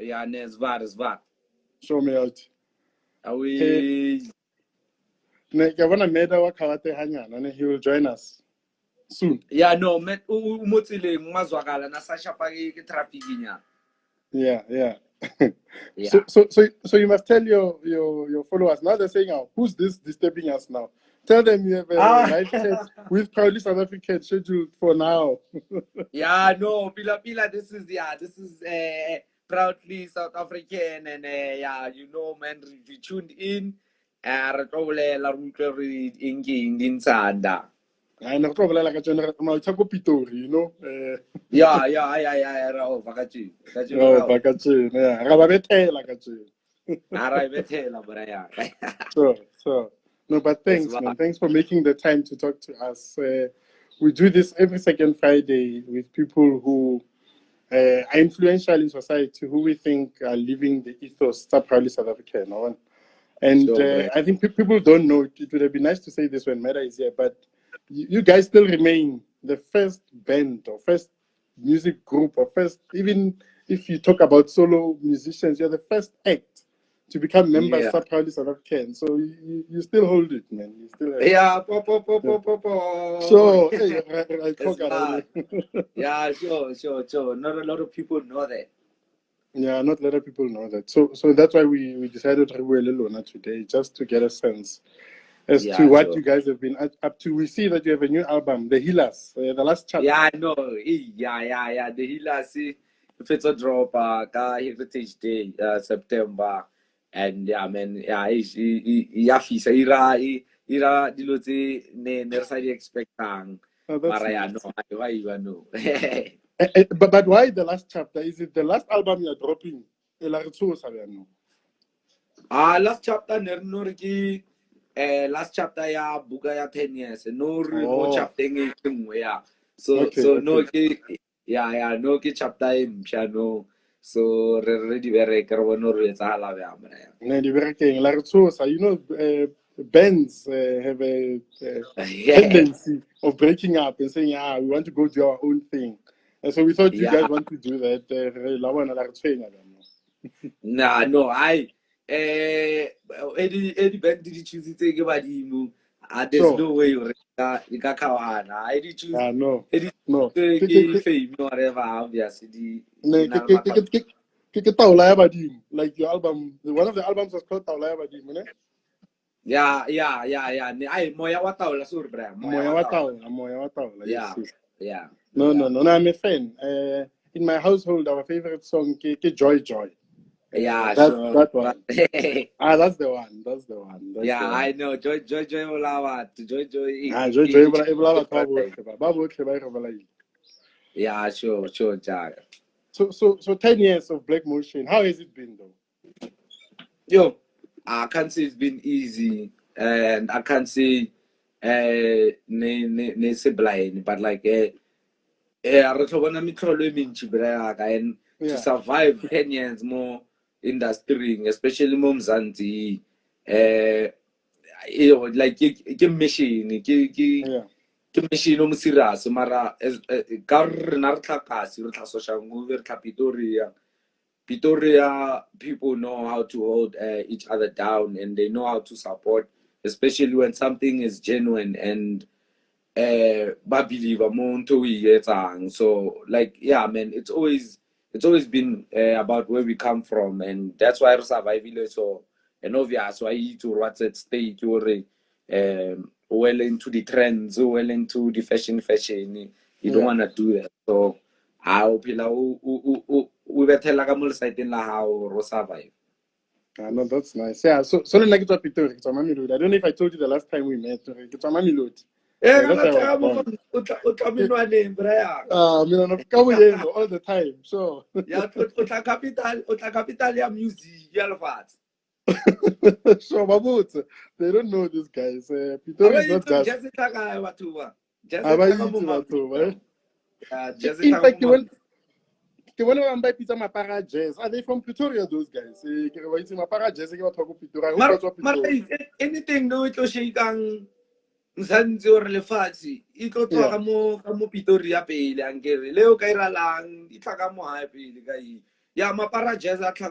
Yeah, Zvar. Show me out. We Ne ke bona Meda wa karate hanyana and he will join us soon. yeah, no, met umotsile ngwazwakala na sasha pa ke traffic nya. Yeah. Yeah. So you must tell your followers now. They're saying, "Oh, who's this disturbing us now?" Tell them you have a live chat with Proudly South African scheduled for now. Yeah, no, Pila, this is proudly South African and yeah, you know, man, if you tuned in, re tlo bolela re utlwe re eng ke eng di ntshanda. I know probably like a general Pitori, you know. Yeah, ra o vakatsi. Oh, bakatjeni, yeah. Rababethela katjeni. Ara ibethela bra ya. Sure. No, but thanks, man. Thanks for making the time to talk to us. We do this every second Friday with people who are influential in society, who we think are living the ethos proudly South African. And I think people don't know. It would have been nice to say this when Mera is here, but you guys still remain the first band or first music group or first, even if you talk about solo musicians, you're the first act to become members of Proudly South African. So you still hold it, man. You still have Po. So, yeah, sure. Not a lot of people know that. Yeah, not a lot of people know that. So that's why we decided to do a little today, just to get a sense as to what you guys have been up to. We see that you have a new album, The Healers, the last chapter. Yeah, I know. Yeah. The Healers, if it's a drop, Heritage Day, September. And yeah, man, yeah, fisa ira dilo tse ne re sa di expectang. Mara ya no, I know. But why the last chapter? Is it the last album you're dropping? Last chapter last chapter ya buka ya 10 years no chapter nngwe ya so no ke no ke chapter e mpsha no so re di bereke re bone re etsagala bjang mona ya ne di berekeng la re tshosa, you know. Bands have a tendency of breaking up and saying, we want to go do our own thing. And so we thought you guys want to do that. No, Eddie band di choose ke badimo. There's no way you ka khawana. I di choose. No. Ke fame or whatever obviously. Like your album, one of the albums was called Taulaya Badim, ne? Yeah. Ay, moya wa taula sur bra. Moya wa taula. Yeah. No, I'm a fan. In my household, our favorite song ke Joy. Yeah, sure. That one. That's the one. I know. Joy Olawa. Joy. Joy. Yeah, sure, Jack. So 10 years of Black Motion. How has it been though? Yo, I can't say it's been easy, and I can't say ne blind, but like re tlhobana mitlholo e mentši breka and to survive 10 years more industry, especially mo Mzansi, like ke mission ke mission o mo serious mara ka rena re tlhakase re tlhasosha movie re tlha Pretoria people know how to hold each other down and they know how to support, especially when something is genuine and ba believe amonto we etsang. So like man, it's always been about where we come from, and that's why we survive. So and obvious why to what's at stake or well into the trends, well into the fashion. You don't want to do that. So I hope we better like a site in la how ro survive. No, that's nice. Yeah, so like it's Pretoria. I don't know if I told you the last time we met. It's a Mamelodi. All the time. So capital ya music ya lefatshe. So Babut, they don't know these guys. Pretoria is not just. In fact, when I'm by Pizza Mapara Jazz, are they from Pretoria? Those guys. Mapara Jazz. Anything no it shake Mzansi or lefatshe e tlo tswa ka mo Pretoria pele ankere leo ka iralang di tla ka mo hae pele ka ya mapara jazz a tlha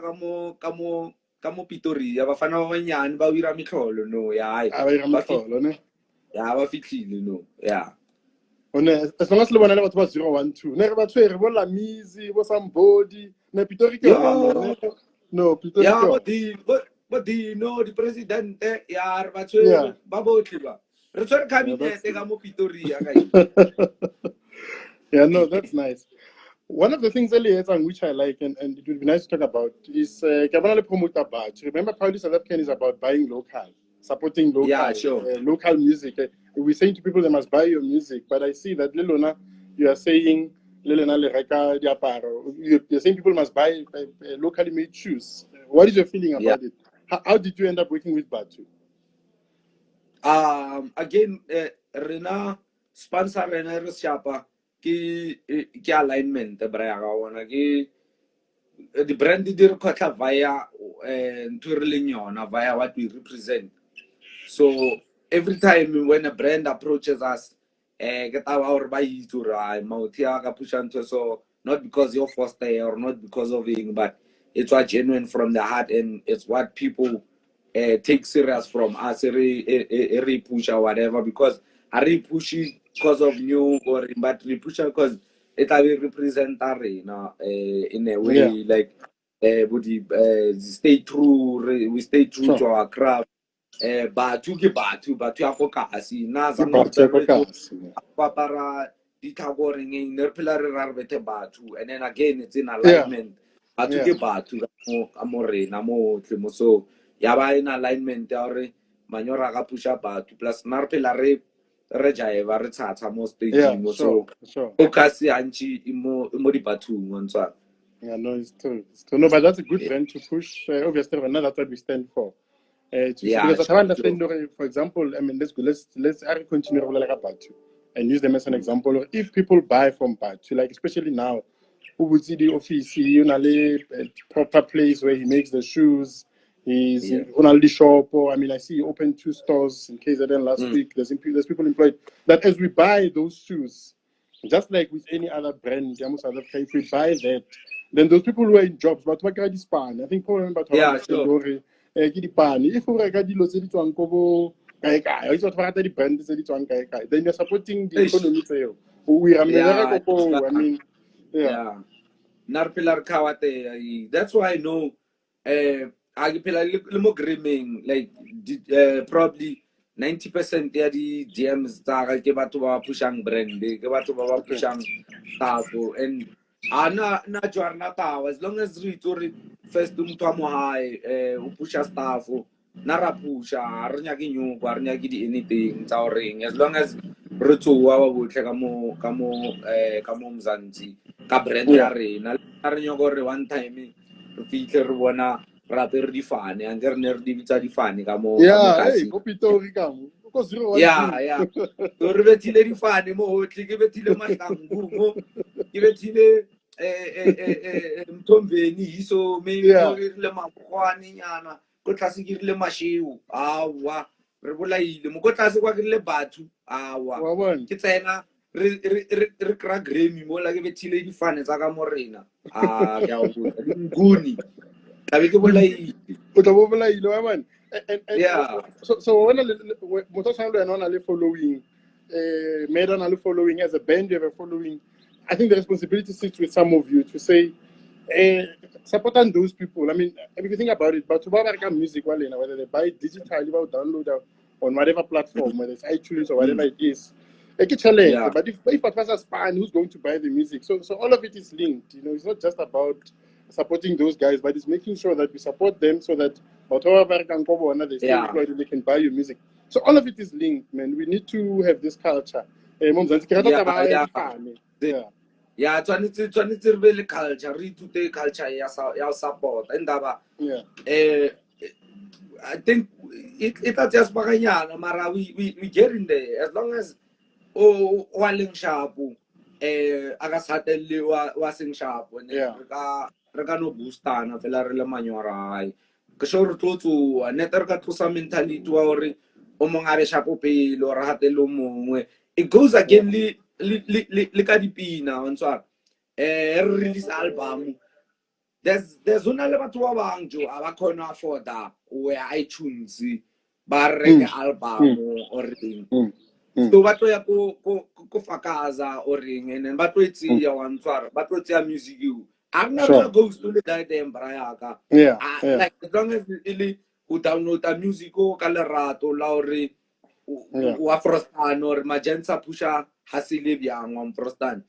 ka mo Pretoria ba fana ba banyane ba ira mitlholo no ya ba fitlhile no ya as long as le bona le batho ba 012 ne re ba tshwere bo la mizi bo somebody ne Pretoria no Pretoria ya bo di no di presidente ya re ba tshwere ba botlhe ba re tshwere cabinet ka mo Pretoria ka yeah, no, that's nice. One of the things which I like and it would be nice to talk about is promoter badge. Remember, Proudly South African is about buying local, supporting local, yeah, sure. Local music. We're saying to people they must buy your music, but I see that Lilona, you are saying you're saying people must buy locally made shoes. What is your feeling about it? How did you end up working with Batu? Again, Rena sponsor Rena Shapa ki alignment braya ga ona ki the brand di re khotla via via what we represent. So every time when a brand approaches us get our buy to mautia ka pushanto, so not because you're forced there or not because of it, but it's what genuine from the heart and it's what people take serious from us every push or whatever, because I re push because of new or but we push because it will represent arena in a way like stay true, we stay true to our craft. Batho ya go kasi na za mo para di thagoring in ne phela re ra re bethe batho, and then again it's in alignment. Batho ke batho ka mo rena mo tle mo, so ya ba in alignment ya re manyora ga pusha batho plus na re phela re jaiva re tshatsa mo stage mo, so focus antsi mo di bathong ontswa. Yeah, no, it's true. No, but that's a good brand to push. Obviously, that's what we stand for. Because I understand, for example, I mean, let's continue and use them as an example. If people buy from Batu, like especially now, who would see the office, a proper place where he makes the shoes, he's on the shop, or I mean, I see he opened 2 stores in KZN last week. There's people employed. That as we buy those shoes, just like with any other brand, if we buy that, then those people who are in jobs, but what can I think people remember sure. If we reka dilo tse di tswang ko bo kae kae, o itse batho ba rata di-brand tse di tswang kae kae, then you're supporting the economy tseo. I mean, that's why I know I le mo grooming, like probably 90% ya di DMs tsa ka ke batho ba pushang brand, ke batho ba pushang stuff, and na jwarna tawa as long as re itse first motho a mo hae o pusha stuff na ra pusha re nya ke nyuko re nya ke di anything tsa oreng, as long as re tsoa ba botle ka mo Mzansi ka brand ya rena re nya gore one time re fitlhe re bona ra pe re di fane anke re ne re di bitsa di fane ka mo kasi go Pitori ka mo go 012 so re bethile di fane mo hotle, ke bethile mahlangu mo, ke bethile Mthombeni, so maybe le makgwane nyana ko tlase ke rile masheu awa re bolaile mo ko tlase kwa ke rile batho awa ke tsena re kra Grammy mo la ke bethile di fane tsa ka mo rena ke a go botsa nguni ka be ke bolaile o tla bo bolaile wa man. So when motho sa le yena le following made on following as a band, you have a following. I think the responsibility sits with some of you to say, supporting those people. I mean, if you think about it, but to buy music, whether they buy it digitally or download on whatever platform, whether it's iTunes or whatever it is, but if a person span, who's going to buy the music? So all of it is linked. It's not just about supporting those guys, but it's making sure that we support them so that they stay employed and they can buy your music. So all of it is linked, man. We need to have this culture. Tshwanetse re be le culture, re ithute culture ya support endaba I think it just baganyana mara we get in there as long as wa leng sharp aka satelle wa seng sharp re ka no boostana fela re le manyora ai ke sho re tlotso net re ka tlosa mentality wa hore o mong a be sharp pele o ra hatelle o mongwe, it goes again le ka dipina ontswa re release album there's una le batho ba bang jo aba khona afforda o ya iTunes ba reke album or ring so ba tlo ya ko fakaza or ring and then ba tlo etsia wa ntshwara ba tlo etsia music you I'm not gonna go to the goddamn brayaka like as long as really who download the music o ka lerato la hore wa frostana or magenza pusha hasile byang wa frostana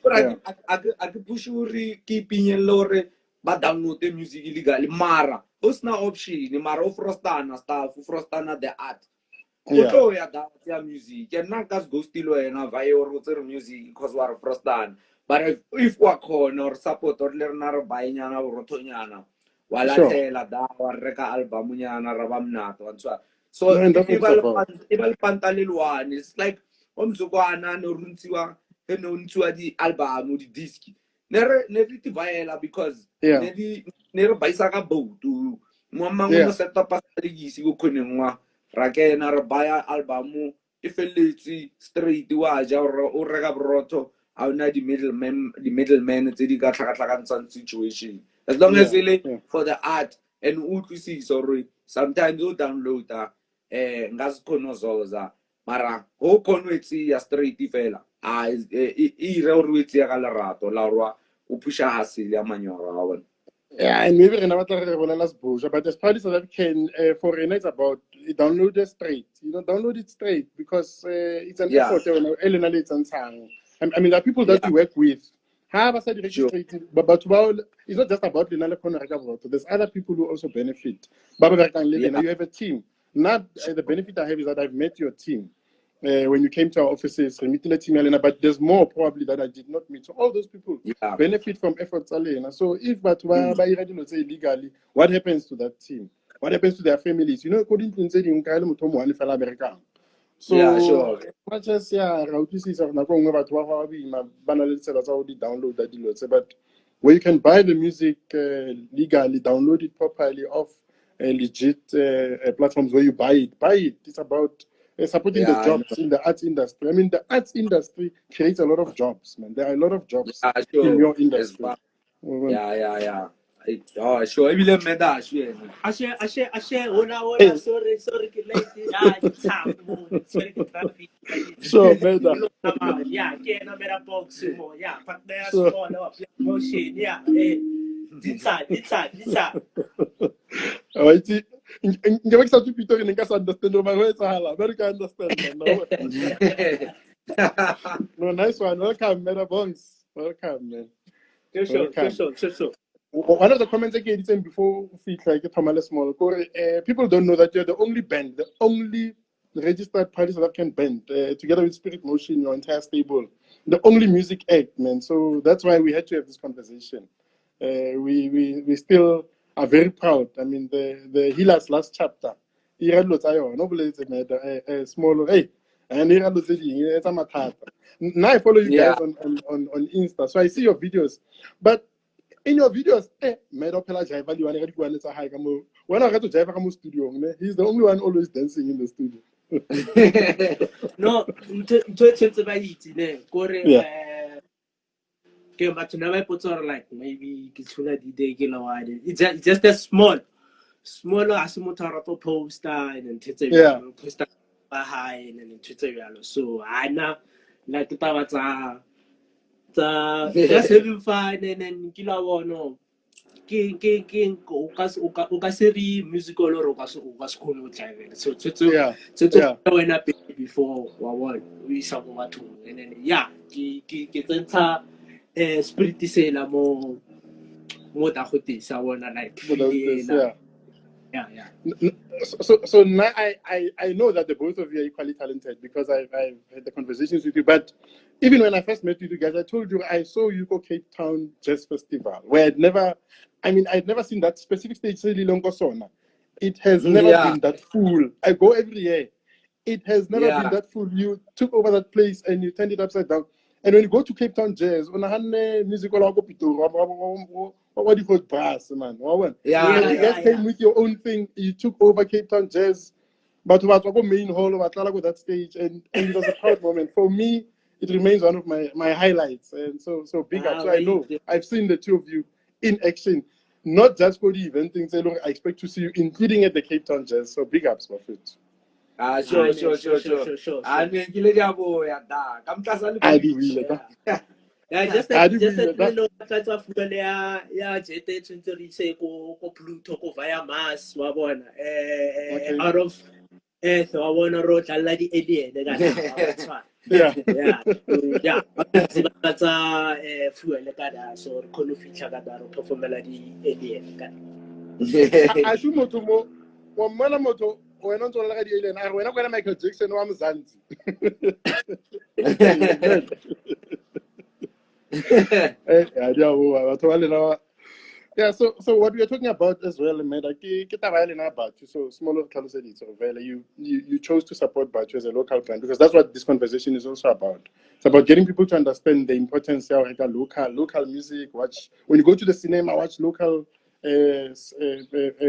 but I could push uri keeping lore ba download the music illegally mara usna option mara o frostana stuff frostana the art o ya da ya music and not gas go still wena vai or other music because wa frostana but if wa khona or support or lerna re bainyana o rothonyana wala thela da wa reka album nyana ra ba mnato wa so ibal pantalelwane it's like omzukwana no runtsiwa no ntsiwa di album di disc nere ti vaela because nere baisa ka boat mo mangwe mo setup pa digisi go khonengwa ra kena re baya album e felletsi straight wa ja o reka brotho a una di middlemen tse di ka tlhakatlhakantshang situation as long as really for the art and utlwisisa or sometimes you download ngazikhonozoza mara ho konwetsi ya straight fela I re o rwetsi ya ka lerato la rwa o pusha hasile ya manyora wa bona. Yeah, and maybe but as part of South African for Rena it's about download it straight. You know, download it straight because it's an effort. I mean, there are people that you work with. But it's not just about there's other people who also benefit. You have a team. Not the benefit I have is that I've met your team. When you came to our offices, but there's more probably that I did not meet. So all those people benefit from efforts. So if say legally, what happens to that team? What happens to their families? You know, according to America. So much as download that but where you can buy the music legally, download it properly off legit platforms where you buy it. It's about supporting the jobs in the arts industry. I mean, the arts industry creates a lot of jobs, man. There are a lot of jobs in your industry. Yeah. Sure. I will make that sure. Sure, better. Yeah, get a better box more. Yeah, but there's small motion. Yeah, it's Oh, I see. Ngeke sathi Peter ngeke understand my words hala. Very can understand no. No, nice one. Welcome, Meta Bongs. Welcome, man. Sure. One of the comments I gave before we like small. People don't know that you're the only band, the only registered party South African band, together with Spirit Motion, your entire stable, the only music act, man. So that's why we had to have this conversation. We still are very proud. I mean, the Healer's last chapter, small, hey, and now I follow you guys on Insta, so I see your videos, but in your videos, when I got to Jaiva studio, he's the only one always dancing in the studio. No, but never put on like maybe it's just a smaller as a poster and then poster high and then Twitter. So I know like the just having fun and then kila no ke musical or school so when up before we some two and then ke spirit sela mo ta khotisa bona like So now I know that the both of you are equally talented because I've had the conversations with you. But even when I first met you guys, I told you I saw you go Cape Town Jazz Festival, where I'd never seen that specific stage really long sona. It has never been that full. I go every year. It has never been that full. You took over that place and you turned it upside down. And when you go to Cape Town Jazz, on a musical what do you call brass, man? You guys came with your own thing. You took over Cape Town Jazz, but what main hall with that stage, and it was a proud moment for me. It remains one of my highlights, and so big up. So I know I've seen the two of you in action, not just for the event things. I expect to see you, including at the Cape Town Jazz. So big ups, Buffett. Sure. I mean, I do really. Yeah, just that you know that's of yeah jete to reach ko Pluto ko via Mars wa bona out of Earth wa bona ro tlalla di alien ga na yeah that's fuel ka da so re khone fitla ka da ro performela di alien ka I should moto mo one mana moto wena ntse la ga di alien a wena kwena Michael Jackson wa Mzansi. Yeah, so what we are talking about as well, man, about so smaller you chose to support Batu as a local brand because that's what this conversation is also about. It's about getting people to understand the importance of local music. When you go to the cinema, watch local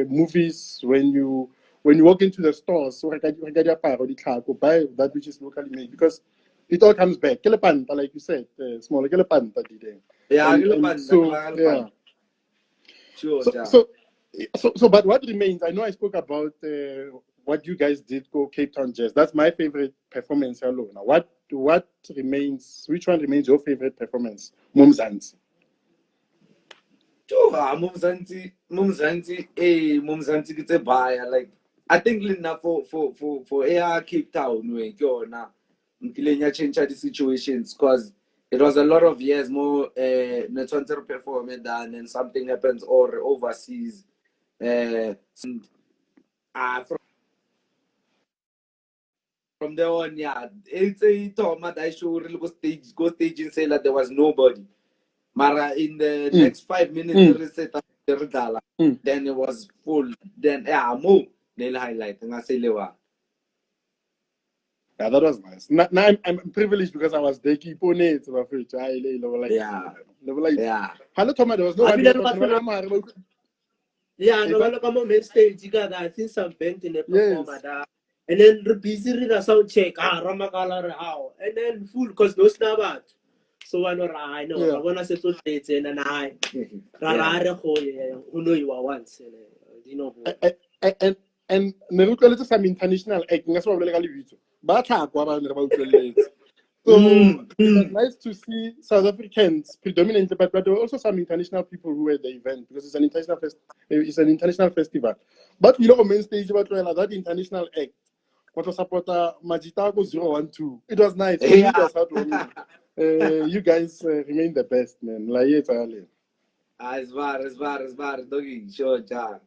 movies. When you walk into the stores, so buy that which is locally made because it all comes back. Like you said, smaller yeah. Sure. So, but what remains? I know I spoke about what you guys did go Cape Town Jazz. That's my favorite performance alone. Now, what remains? Which one remains your favorite performance? Mumzansi. Sure, Mumzansi, it's a buyer. Like I think for air Cape Town, we go now. Change the situations because it was a lot of years more not to perform it than and something happens or overseas. From there on, yeah, it's a Toma that show really go stage and say that there was nobody. Mara in the next 5 minutes, then it was full. Then move. They'll highlight and I say lewa. Yeah, that was nice. Now I'm privileged because I was there. Yeah. Hello, Thomas. There was no one. Yeah, no one come on stage. You got I think some bent in the performer. And then the busy read a sound check. Ramakala how. And then full because no snap. So I know. I want to settle dates and I. Who know you are once. You know. And Neruko some international acting. That's what we're going to but so it's nice to see South Africans predominantly, but there were also some international people who were at the event because it's an international festival. But we know main stage about that international act. What was supporter Majitago 012. It was nice. You guys remain the best, man. As far, doggy, sure, ja.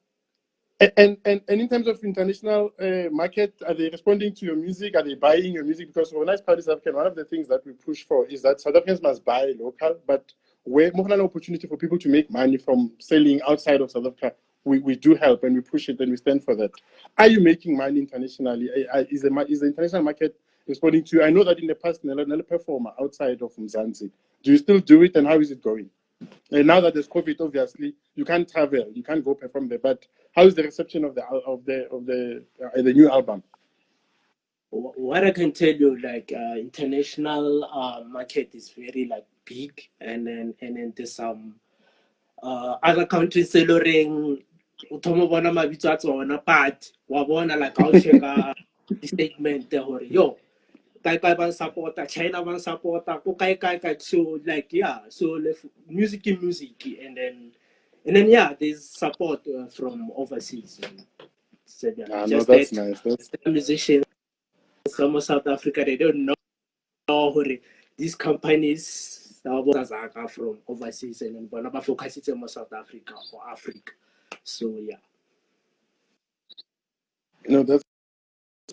And in terms of international market, are they responding to your music? Are they buying your music? Because for Nice Party South African, one of the things that we push for is that South Africans must buy local, but where more an opportunity for people to make money from selling outside of South Africa, we do help and we push it and we stand for that. Are you making money internationally? Is the international market responding to you? I know that in the past, another performer outside of Mzansi. Do you still do it and how is it going? And now that there's COVID, obviously you can't travel, you can't go perform there. But how is the reception of the new album? What I can tell you, like international market is very like big, and then there's some other countries selling. Utomo bona mabitso a tsona, but wa bona like I'll check the statement there. Yo, kai ban supporter, China ban supporter, ko kai. So like so music, and then yeah, there's support from overseas. So, just that's nice. That's musicians from South Africa, they don't know these companies are from overseas and then focus in South Africa or Africa. So yeah. No, that's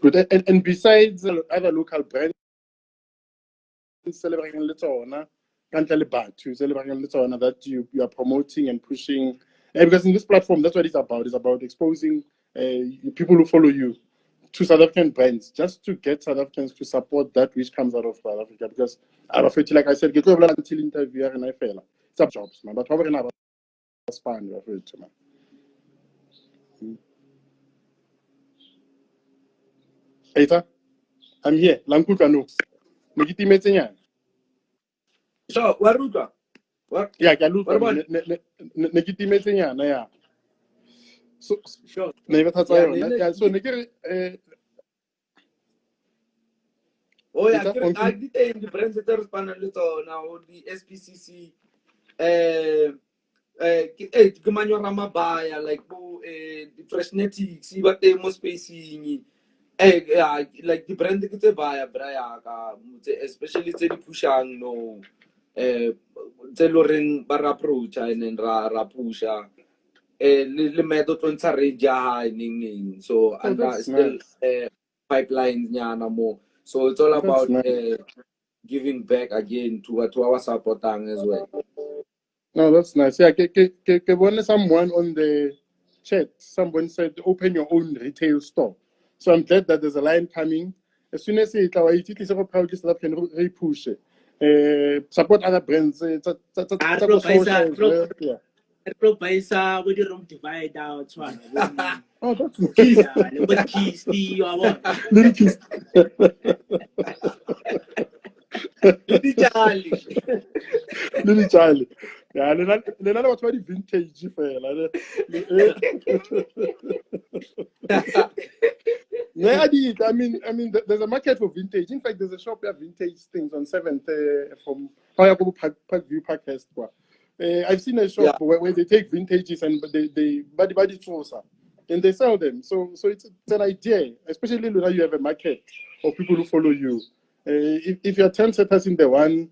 good. And besides other local brands celebrating Litona, that you are promoting and pushing, and because in this platform, that's what it's about. It's about exposing people who follow you to South African brands, just to get South Africans to support that which comes out of South Africa. Because I'm afraid, like I said, get over until interview and I fail. It's up jobs, man. But however, that's fine. You're afraid to, man. Eita, I'm here. Lankuka no. So, Waruka. What? Yeah, ke a What about? ne ke timetsenyana ya. So Sure. ne ba thatsa Yeah, yona. Yeah, so ne ke re oh yeah, Peter, I did the brands that respond a little now the SPCC ke manyora mabaya like the freshnetics ba teng mo spacing like the brand ke tse baya braya ka especially tse di pushang no tse loreng ba ra approach and then ra pusha le medo tlo ntsha range ya high ning so and that's still nice. pipelines nyana more, so it's all That's about nice. giving back again to our supporters as well. No, that's nice. Yeah, when someone on the chat, someone said, open your own retail store. So I'm glad that there's a line coming. As soon as it proudly South African push it. Support other brands. Social as well. Yeah. Pro paisa bo di room divide out tshwana bo Oh, that's di nice. ya le bo di keys di wa bona. Little kiss. Little Charlie. Little Charlie. Yeah, le na batho ba di vintage fela. Yeah, I mean, there's a market for vintage. In fact, there's a shop where vintage things on 7th from Parkview Parkhurst. I've seen a shop where they take vintages and they body trosa and they sell them. So it's an idea, especially when you have a market of people who follow you. If you're 10 setters in the one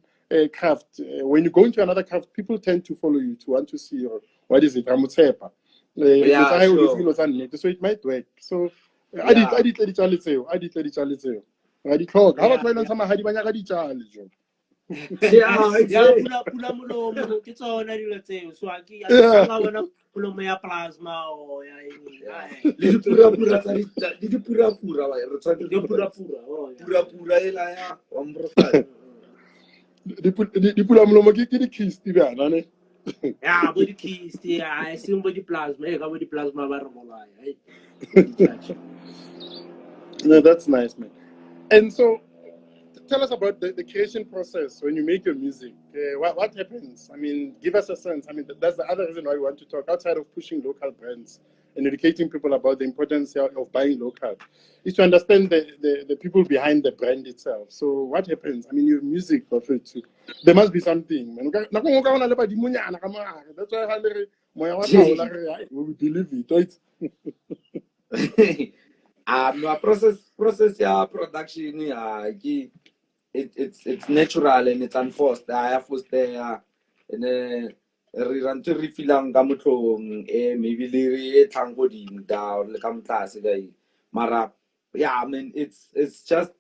craft, when you go into another craft, people tend to follow you to want to see what is it. Yeah, sure. So it might work. So I Yeah. did le ditjale tseo. Ra di tlhoka. Ha batho ba ileng sa mahadi ba nyaka ditjale jo. Yeah, Ya exactly. pula molomo ke tsona dilo tseo so a ke a nga bona molomo ya plasma o ya eng Le dipura tsa di dipura wa re tshwanetse di pura oh ya pura ela ya wa mbrotsa. Di pula molomo ke di kiss di bana ne. ya bo di keys ya seng bo di plasma ka bo di plasma ba re bolaya bo di touch. No, that's nice, man. And so, tell us about the creation process when you make your music. What happens? I mean, give us a sense. I mean, that's the other reason why we want to talk outside of pushing local brands and educating people about the importance of buying local, is to understand the people behind the brand itself. So, what happens? I mean, your music, there must be something. That's why we believe it, right? No process ya production ya it's natural and it's unforced. I have forced there and re rantse re filang ka motlhong maybe le re tlang go ding da le ka motlase ga mara yeah, I mean it's just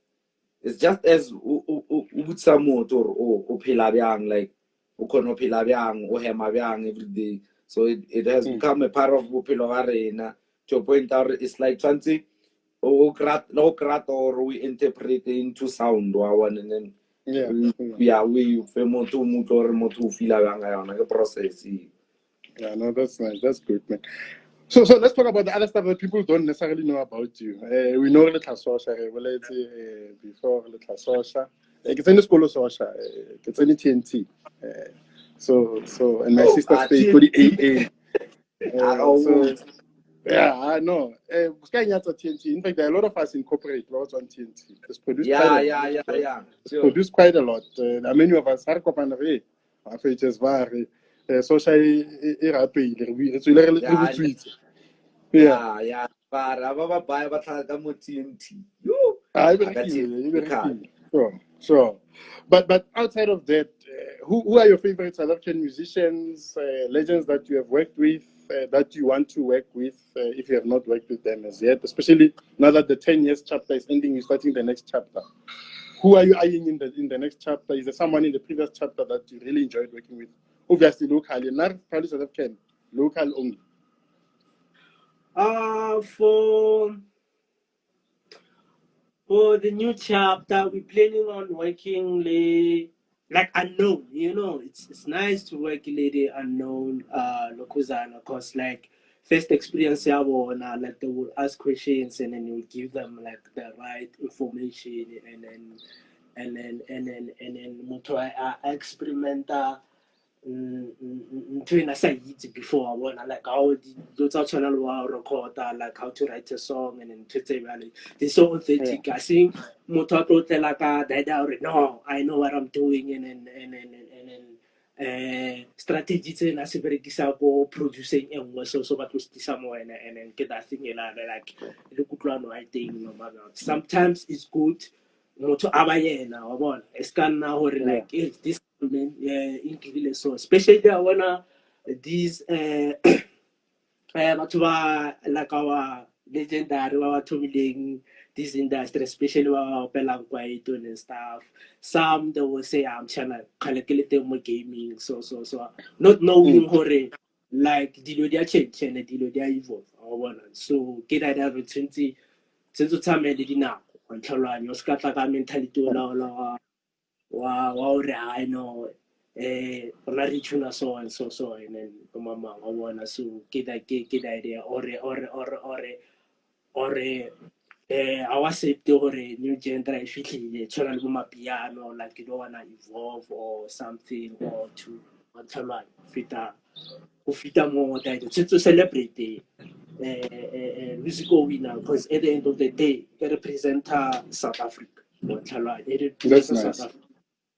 as o butsa motho or o phela byang, like o khona phela byang o hema byang every day, so it has become a part of bophelo ba rena to a point that it's like tshwantse o krat or we interpret into sound wa one and then we fe motho or motho o feel byang ga yona ke process. Yeah, no, that's nice. That's good, man. So let's talk about the other stuff that people don't necessarily know about you. We know Little Sosha, before Little Sosha. It's in the school of Sosha, it's in TNT. And my sister stayed for the AA. So, yeah, I know. TNT. In fact, there are a lot of us in corporate laws on TNT. It's produced quite a lot. It's produced quite a lot. There are many of us are copanere. Social Yeah, para ba baya ba tlhaga mo TNT. Sure. But outside of that, who are your favorite South African musicians, legends that you have worked with, that you want to work with, if you have not worked with them as yet, especially now that the 10 years chapter is ending, you're starting the next chapter. Who are you eyeing in the next chapter? Is there someone in the previous chapter that you really enjoyed working with? Obviously, locally, not probably South African, local only. For the new chapter, we're planning on working like unknown. It's nice to work lady unknown, Lokuzana, because like first experience like they will ask questions and then you give them like the right information and then Mutu experimenta doing a side before one like how those are channel record like how to write a song and then to say it's so authentic. I think motor like that no, I know what I'm doing and strategy tsena se berekisa go producing engwe so ba tlositisa mo and then get that thing like le kutlwano I think no matter sometimes it's good motho a ba yena wa bona es ka nna hore like if this man including so especially I wanna these batho ba like our legendary ba ba thomileng this industry, especially about pelang kwaito and stuff. Some they will say I'm trying to more gaming, so not knowing hore like dilo dia change and dilo dia evolve. So get that opportunity to time le dinako nthlolwane o ska tla ka mentality la wa I know ona re tuna so and so and then mama I wanna so get idea or I was saying the new gender I feel tshwana piano like you don't wanna evolve or something or to fita more to celebrate musical winner because at the end of the day it represents South Africa. It represents That's nice. South Africa.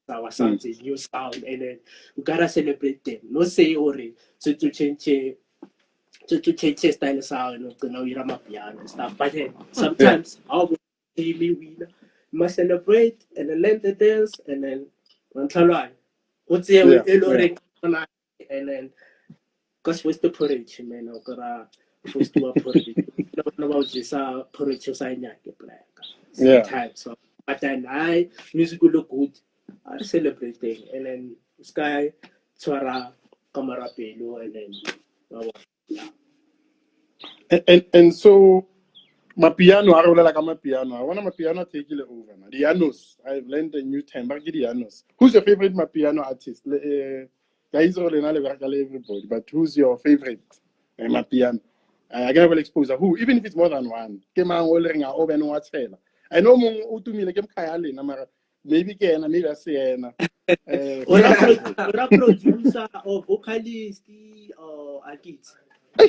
Our sounds is new sound and then we gotta celebrate them. No say to change style sound you know you piano and stuff. But then sometimes I'll go me winner must celebrate and then learn the dance and then what's the and then because what's the porridge man or gotta first to a porridge. No about just porridge sometimes so but then I music will look good. I celebrating and then sky Twara Kamara Pelo and then and so my piano, I really like my piano. I want my piano take it over. The Janos, I've learned a new time. Back the Janos. Who's your favorite my piano artist? Guys, all in everybody, but who's your favorite my piano? I can well expose who, even if it's more than one. Came on holding a oven what's hell. I know more to me like maybe can maybe I say or a producer or vocalist or artist. I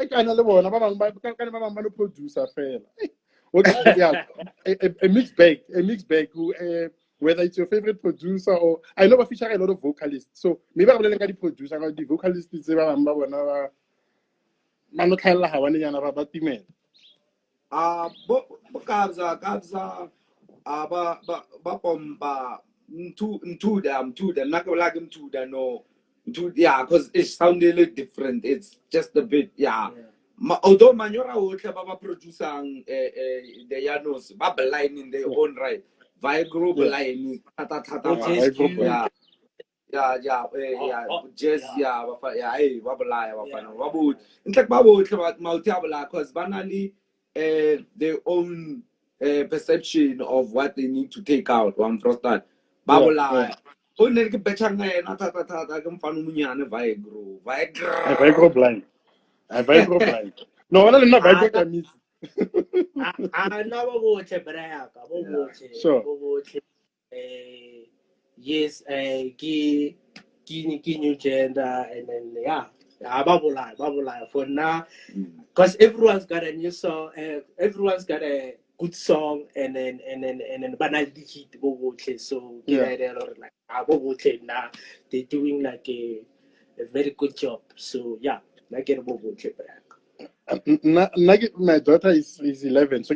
can't le producer fair. Okay, yeah, a mixed bag, who, whether it's your favorite producer or I know I feature a lot of vocalists. So maybe I'm going to producer or the vocalist is kabza ba pomba mtuda nakalaka mtuda no yeah, because it sounded a little different. It's just a bit although manyora otle ba producing the Janos ba line in their own right via group line just ba belaya ba fana ba bo intle ba bo tle multi abala because banally their own perception of what they need to take out one first time ba belaya o ne ke betchanga ena thata ke mfano munyane Vigro blind. Vigro blind. No, I don't know Vigro means. I know what yes, new gender and then bubble for now because everyone's got a new song, everyone's got a good song and then banality hit so like now they're doing like a very good job so like get my daughter is 11, so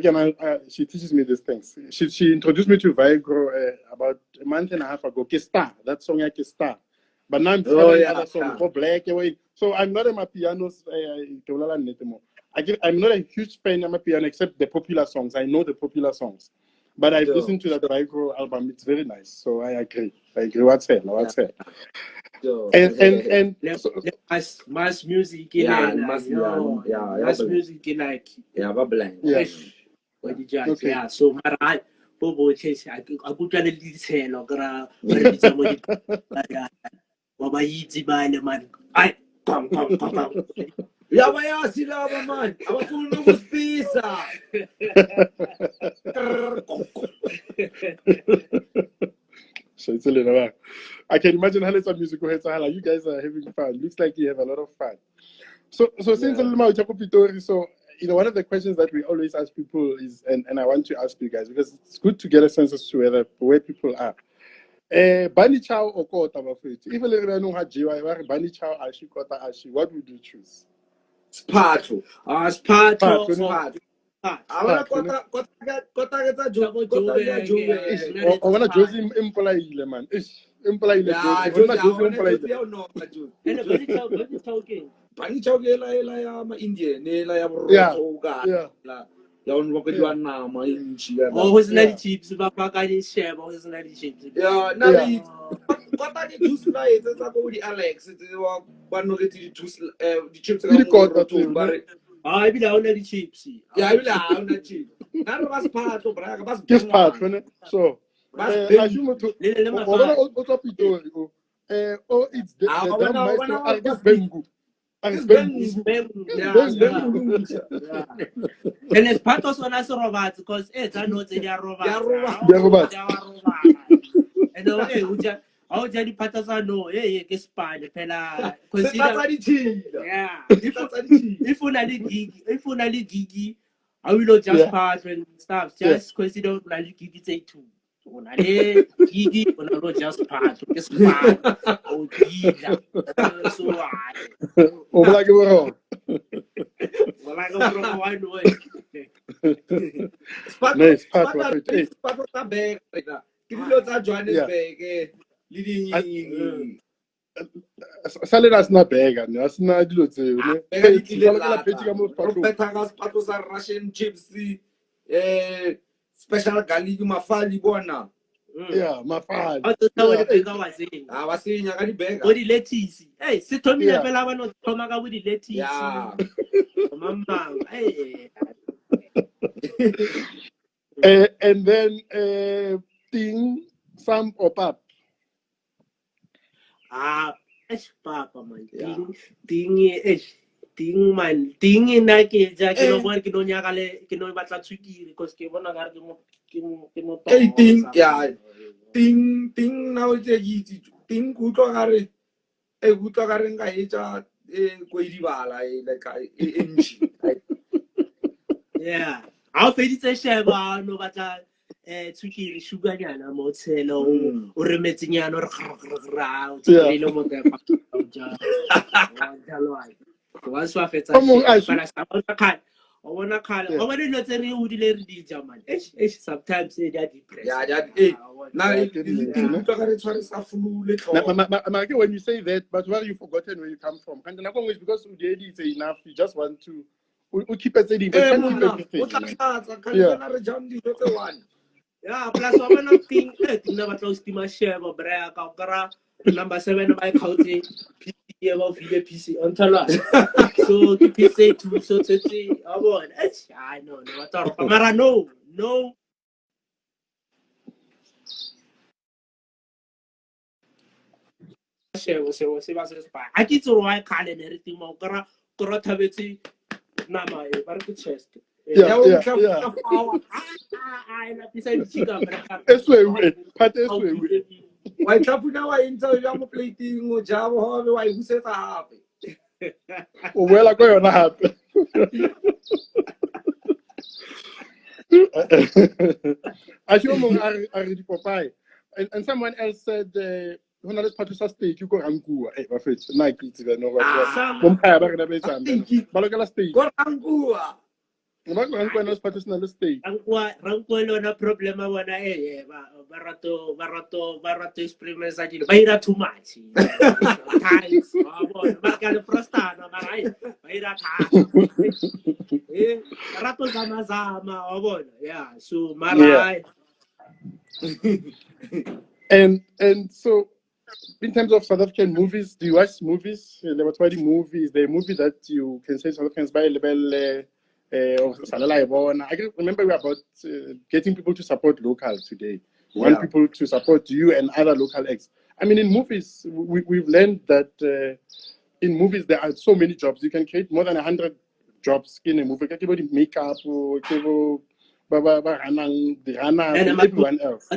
she teaches me these things. She introduced me to Vigro about a month and a half ago. Kista, that song Kista. But now I'm other song for Black away. So I'm not a my pianos. I'm not a huge fan of my piano except the popular songs. I know the popular songs, but I've listened to that Vigro album. It's very nice. So I agree. What's it? And mass music mass music like okay. So mara bobo chase I could tell the no gra wa ba yitsi ba le man ai kom ya bayasi laba man abafuna ukusipisa It's a little. I can imagine how it's music. You guys are having fun. Looks like you have a lot of fun. So since so one of the questions that we always ask people is, and I want to ask you guys because it's good to get a sense as to where people are. Bani Chow or Kota Mafet? If a little know how GY, Bani Chow, Ashi, Kota, Ashi, what would you choose? Spato. Spato. I want to kota Juve. I want to Josie Impolaile, man. Impolaile, Josie. And Bani talking. Bani Chow la Indian, ya unwakadiwa nama inchi ya. Oh, his nari chips, baka ni share, his nari chips. Yeah, nari. Kota ni juice la ita sa ko di Alex, ita wa kwano ke di juice di chips ka kota tu bare. I be down the chips. Yeah, I be down the chips. Naro bas pato bra, bas part, so. Assume to. It's the Bengu. And it's part of us robots because it's a note in robots. And okay, how Jenny Patterson know, it's fine, Pella. Consider if only gigi, I will not just part and stuff, just consider like gigi say two. Gigi, when I not just part, just part. Oh, Gigi, so like well, I go from one way. Nice, Salad not big, and that's not Russian chips, special garlic, mafali bona. Yeah, mafali. I was saying, I got beg. What the lettuce? Hey, sit on me, I will not come out with the lettuce. Yeah, Mama. Hey. And then thing, some or pap. Papa, man. Ting man, ting in that case, Jack, you know what, you don't yagale, you know about that tricky because Kevon ting, yeah, ting now it's a easy ting good to carry a good to carry a quaidibala like yeah. I'll feed it a share, no matter. Tricky sugar yana motello or remitting yan or round. Once I want to call I want to not tell you who the lady German. Sometimes they are depressed. Yeah, now when you say that, but where you forgotten where you come from? And the always because the lady is enough, you just want to we keep it saying, but can't keep everything. Yeah, plus I want to think never close to my share of Brea number 7 of my county PC about PC until us. So you say two so to say I want I know no. Share was I get to why can and everything more correct Nama a chest. Yeah. Why can't now I enter your plating or Java? Why who says I happy? Well, I go on happy. I already Popeye. And someone else said when I was part of state, you go Angua. Hey, my friend, Nike to the Nova. Balagala state. Go Angua. Ranquelos patrocinan state. Ranquelo na problema wana barato exprimes aquilo. Vai ir too much. Times. Marca frustana, marai. Vai ir barato zama. Yeah, so marai. And so in terms of South African movies, do you watch movies? There were 20 movies. The movie that you can say South Africans buy level I remember about getting people to support local today. We want people to support you and other local acts. I mean, in movies, we've learned that in movies there are so many jobs. You can create more than 100 jobs in a movie. Makeup, everyone else.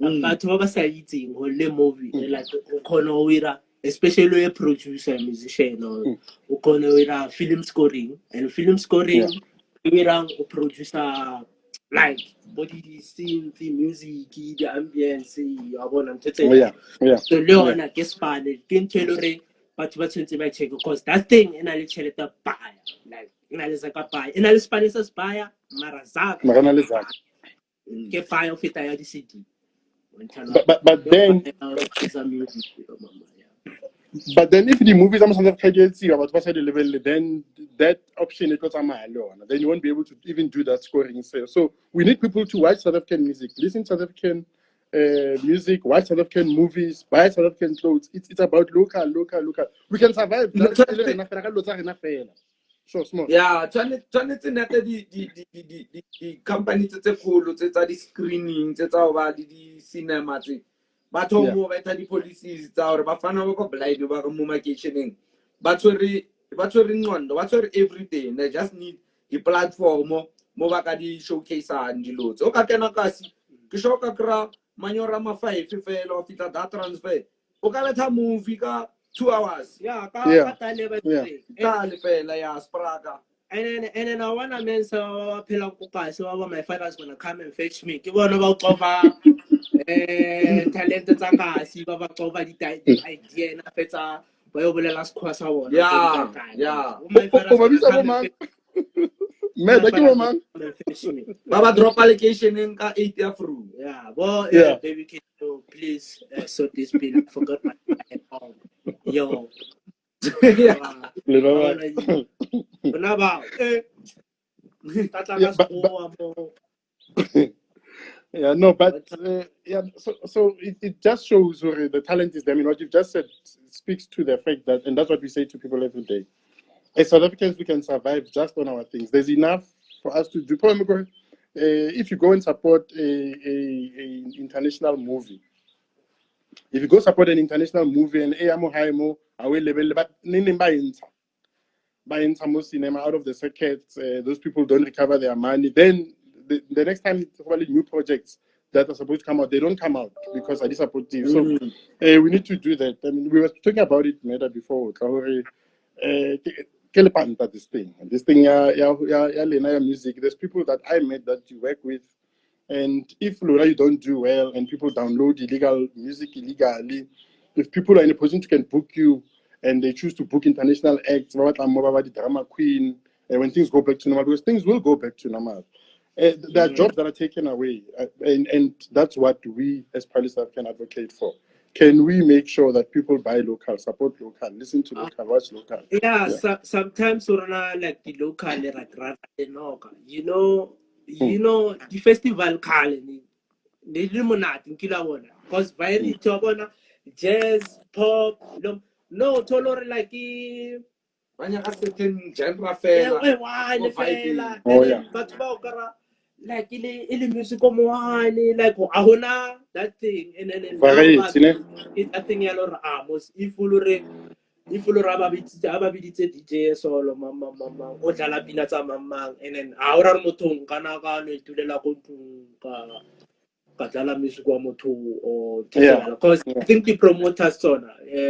batho ba ba sa itseng ho le movie like o khona o ira, especially a producer, musician, o khona o ira film scoring, and film scoring o producer like body the scene, the music, the ambience, ya bona ntse so le ona ke spane ke ntse re batho ba tshwentse ba check because that thing ena le cheleta baya, like ena le zaka baya, ena le spane sa baya mara zaka ke baya o feta ya di CD. But then if the movies are about the level, then that option it was then you won't be able to even do that scoring. So we need people to watch South African music, listen to South African music, watch South African movies, buy South African clothes. It's about local. We can survive. So small. Yeah, tshwanetse nete di company tse kgolo tsa di screening tsa ho ba di cinema tse batho mo ba etsa di policies tsa hore ba fana ba go blind ba mo makeisheneng ba tshwere ngcondo ba tshwere everything. They just need the platform mo ba ka di showcaseang dilo tse o ka kena kasi ke shoka kra manyora ma 5 fela o fita that transfer o ka letha movie ka 2 hours. Yeah. Spraga. And then I wanna mention so my father's gonna come and fetch me. Ke bona ba cover talent tsa ka si ba cover di idea na fetsa ba yo bolela sekgwa sa bona. Yeah. My father's gonna come and fetch me. Baba drop allocation in ka 8 year through. Yeah, well, baby, can you please sort this bill? I forgot my phone. Yo. So it just shows where the talent is there. I mean, what you've just said speaks to the fact that, and that's what we say to people every day. As South Africans, we can survive just on our things. There's enough for us to do. If you go and support a international movie, if you go support an international movie and away level, but buying some cinema out of the circuits, those people don't recover their money. Then the next time, probably new projects that are supposed to come out, they don't come out because I disappointed. So we need to do that. I mean, we were talking about it before. This thing, music. There's people that I met that you work with, and if you don't do well and people download illegal music illegally, if people are in a position to can book you and they choose to book international acts, the drama queen, when things go back to normal, because things will go back to normal. There are jobs that are taken away, and that's what we as Palestine can advocate for. Can we make sure that people buy local, support local, listen to local, watch local? Yeah. Sometimes like the local, you know, the festival they because very jazz, pop, no, tolore like a certain genre but like ile music like ahona that thing and then that thing ya lore amos if ba biditse DJ solo mama o dlala pina tsa mamang and then ahora re mothong kana ka no itulela go ka dlala music wa motho o because I think the promoters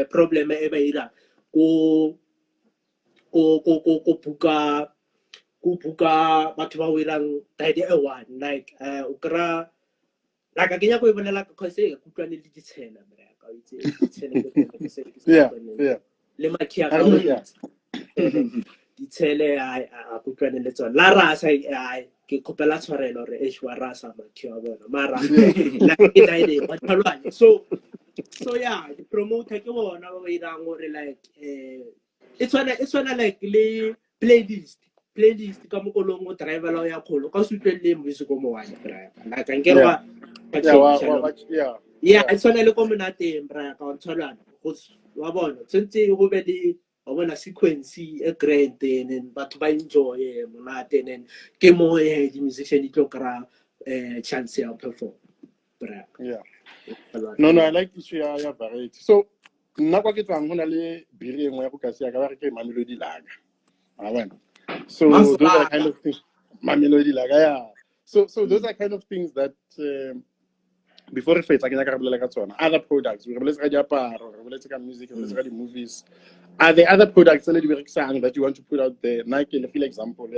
problem e ba ira ko buka batho ba wirang tide one like o kra like a kenya go bonela ka se kutlwane le ditshena ka itse ditshena le makhia ka ditshele a kutlwane le tsona la rasa ke khopela tshwarelo re eshwa rasa makhia bona mara like tide bathalwane so yeah the promoter ke bona ba irang gore like it's one like le playlist ka mo kolong o driver la ya kholo ka sutlele music mo wa driver la ka ngerwa it's one le ko monateng bra ka ntshwana wa bona tsentse go be le wa bona sequence e great and batho ba enjoy monate and ke mo di musician di tlo kra chance ya perform bra no I like issue ya variety. So nna kwa ke tsang hona le biri engwe ya go ka sia ka ba re ke Mamelodi Laga so those are kind of things Mamelodi Laga so those are kind of things that before it fades, I can other products. We replace music, we replace movies. Are there other products that you want to put out there? Nike, for example, are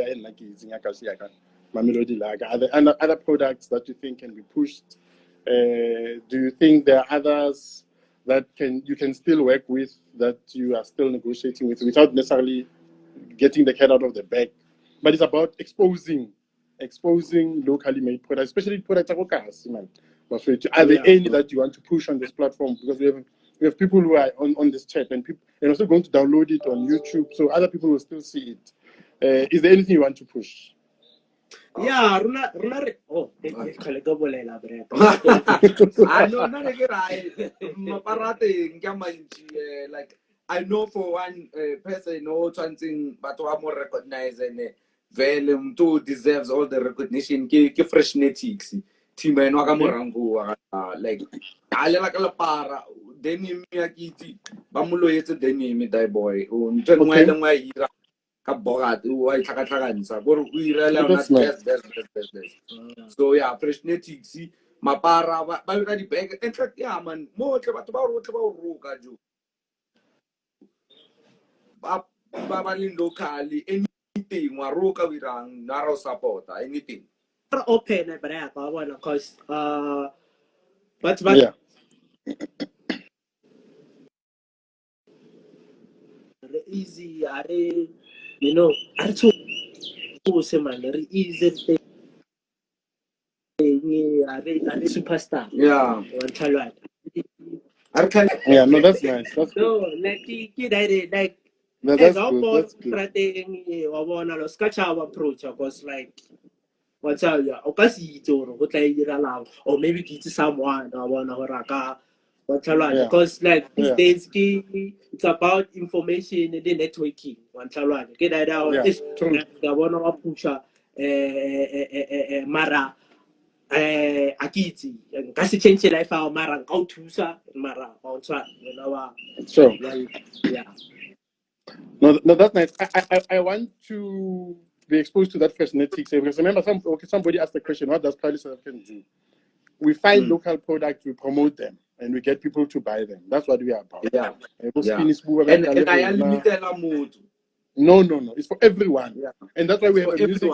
there other products that you think can be pushed? Do you think there are others that you can still work with, that you are still negotiating with without necessarily getting the cat out of the bag? But it's about exposing locally made products, especially products like cars, man. Are there any that you want to push on this platform? Because we have people who are on this chat, and people are also going to download it on YouTube, so other people will still see it. Is there anything you want to push? Yeah, I know, like I know for one person who something but one more recognized and Velum too deserves all the recognition. Ke Freshnetics team I know Morango like I la para denim ya kiti ba mulo yetse denim die boy o ntwe ngwe le ngwe ira ka bogat o I tlhakatlhakantsha gore o ira le ona best. So yeah, Freshnetics mapara ba ira di bag in fact yeah man mo tle batho ba roka jo ba locally anything wa roka wirang naro support anything open because but yeah. Easy are you know are so man easy thing are superstar yeah Yeah, no, that's nice. That's no good. like No, that's good. That's good. Approach because like what's out ya o ka se itse gore go tla iralang or maybe ke itse someone I want to raka because like these days it's about information and the networking ke da bona wa pusha mara akitsi nka se change life our mara nka o thusa mara o tswa Sure. yeah. No, that's nice. I want to be exposed to that Freshnetics because remember somebody asked the question, what does Proudly South African do? We find local products, we promote them, and we get people to buy them. That's what we are about. Yeah. And I limited mood. No. It's for everyone. Yeah. And that's why we have a music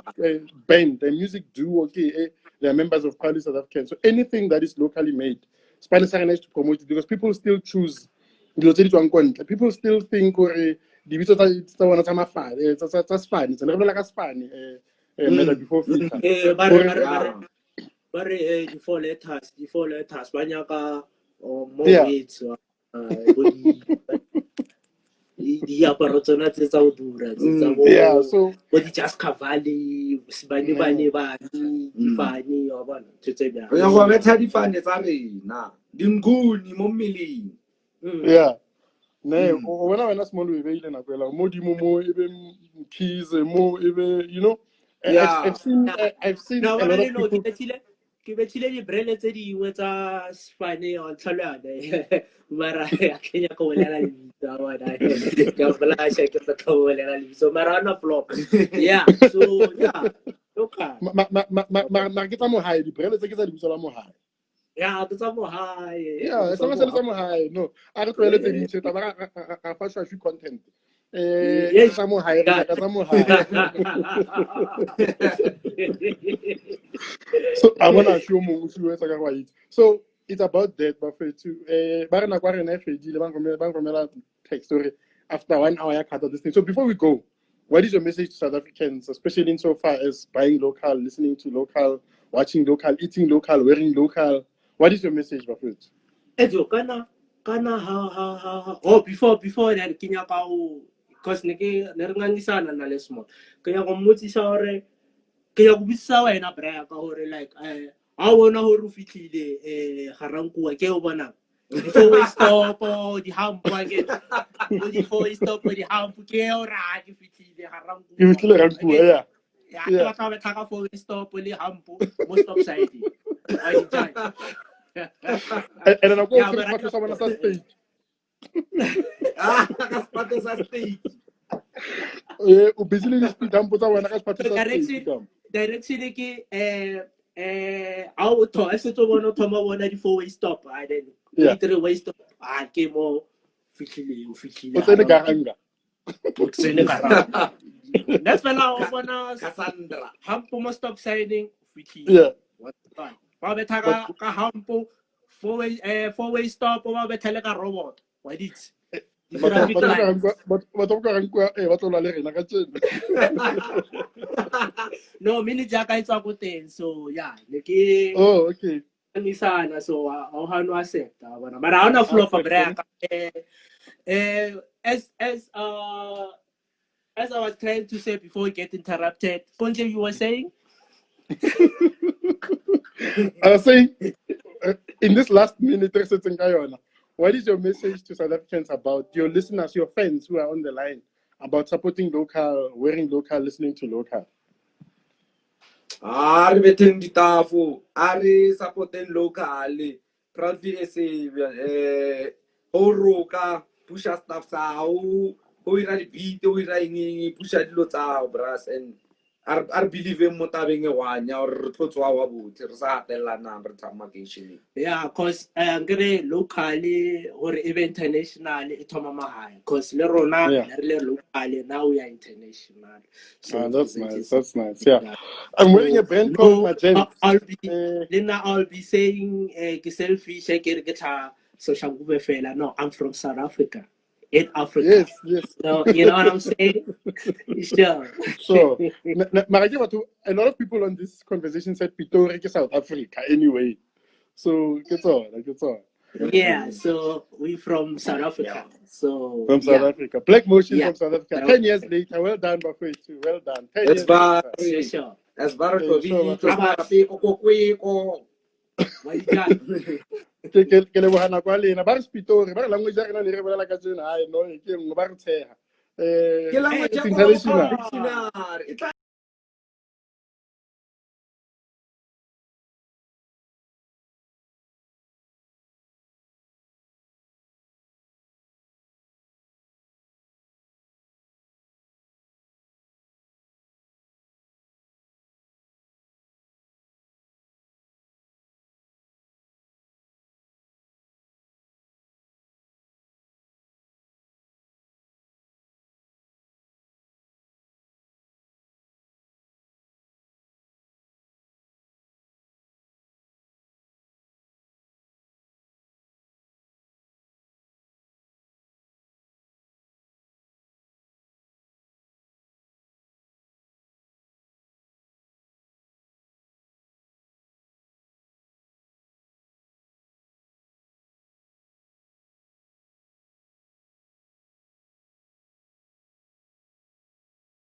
band, a music duo. Okay, they are members of Proudly South African. So anything that is locally made, Spanish are nice to promote it because people still choose. People still think it's fun. It's never like a fun. Before but the four letters banyaka or more weights diaparo tsona tse tsa o dura so di just cavalli sibane ba difane wa bona tse bya ya go betha difane tsa rena dinguni mo mmeleng yeah no wena small we beile na kwela modimo mo ebe keys mo ebe you know I've seen now, a lot of people ke betile di brand tse dingwe tsa sifane on tlhalwane mara ya Kenya ko bolela le bitsa wona ka flash ke tla ko bolela le so mara na flop yeah so yeah okay ma ke tsa mo high di brand tse ke tsa di bitsa la mo high yeah ke tsa mo high yeah it's not tsa mo high no a re tlwele tse dintse ta ba ga fa shwa content tsa mo high ka tsa mo high so I want to show more so it's about that but to text story after 1 hour cut of this thing. So before we go, what is your message to South Africans, especially in so far as buying local, listening to local, watching local, eating local, wearing local? What is your message, Buffett? Before that Kenya ka because ne renganisana na le small Kenya go mmotsisa hore ke ya go bitsa wena bra ka hore like a bona hore o fitlile garankuwa ke o bona before stop di hampo again before stop di hampo ke o ra ke fitlile garankuwa You fitlile garankuwa ya ka ba tlhaka for stop le hampo mo stop side I die and then I go to someone else's stage ka sa stage o busy le speed hampo tsa wena ka stage direction ke auto I said to one of Toma one at 4-way stop. I then 3-way stop. I came more officially. What's in the Garanga? That's when I wanna Cassandra. Hampo must stop signing. Yeah. What's fine? Babetaga Hampo 4-way stop or Babetaga robot. What is But no, mini Jaka is up with so yeah, oh, okay. Nisana, so I'll have no accept. But I don't know flow for break. As I was trying to say before we get interrupted, Ponje, you were saying? I was saying, in this last minute, what is your message to South Africans about your listeners, your fans who are on the line, about supporting local, wearing local, listening to local? Are betting the tafu, are supporting locally, proudly SA, Oroka, push us stuff out, who is a beat, who is a push at Lota, brass, and are believing Motabing a one, or Totua boot, Rosatella number Tamakation. Yeah, because I'm going locally or even internationally, it's Tomamahai. Because Lerona, locally, now we are international. So that's nice. That's nice. Yeah. I'm wearing a brand called Magenta. I'll be saying, selfish, I get guitar, so Shangube fella. No, I'm from South Africa. In Africa. Yes. So, you know what I'm saying? Sure. So, a lot of people on this conversation said Pretoria is South Africa anyway. So, it's all. Yeah, so we from South Africa. So from South Africa. Black Motion from South Africa. 10 years later. Well done, Buffet too. Well done. 10 years later. Sure. As far as ke lebohana kwa lena ba re Pitori ba re language ya rena le re bolela ka tsena ha no ke ngwe ba re tsheha ke language international.